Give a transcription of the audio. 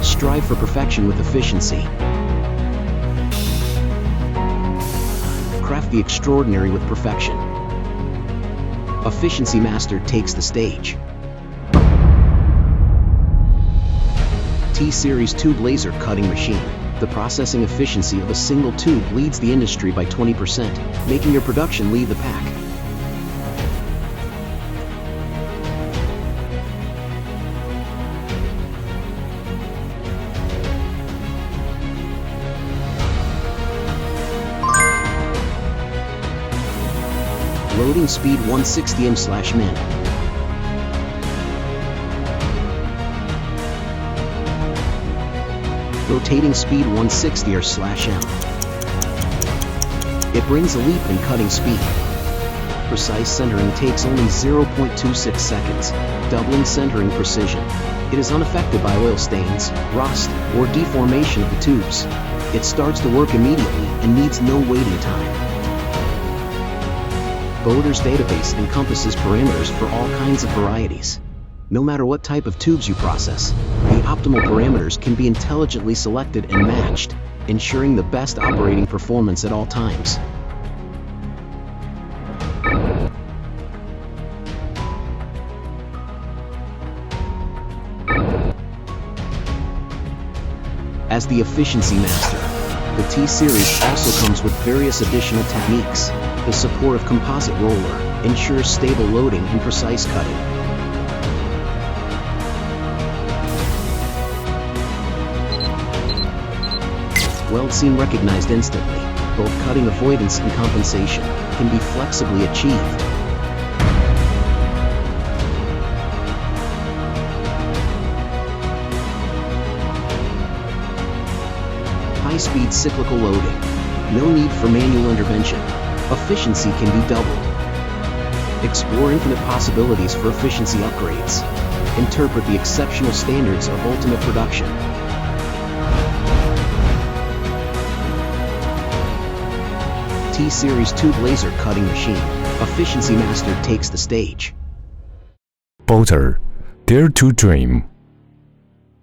Strive for perfection with efficiency. Craft the extraordinary with perfection. Efficiency Master takes the stage. T-Series Tube Laser Cutting Machine. The processing efficiency of a single tube leads the industry by 20%, making your production lead the pack. Loading speed 160 m/min. Rotating speed 160 r/m. It brings a leap in cutting speed. Precise centering takes only 0.26 seconds, doubling centering precision. It is unaffected by oil stains, rust, or deformation of the tubes. It starts to work immediately and needs no waiting time. BODOR's database encompasses parameters for all kinds of varieties. No matter what type of tubes you process, the optimal parameters can be intelligently selected and matched, ensuring the best operating performance at all times. As the efficiency master, the T-Series also comes with various additional techniques. The support of composite roller ensures stable loading and precise cutting. Weld seam recognized instantly. Both cutting avoidance and compensation can be flexibly achieved. High-speed cyclical loading. No need for manual intervention. Efficiency can be doubled. Explore infinite possibilities for efficiency upgrades. Interpret the exceptional standards of ultimate production. T-Series Tube Laser Cutting Machine. Efficiency Master takes the stage. BODOR, Dare to Dream.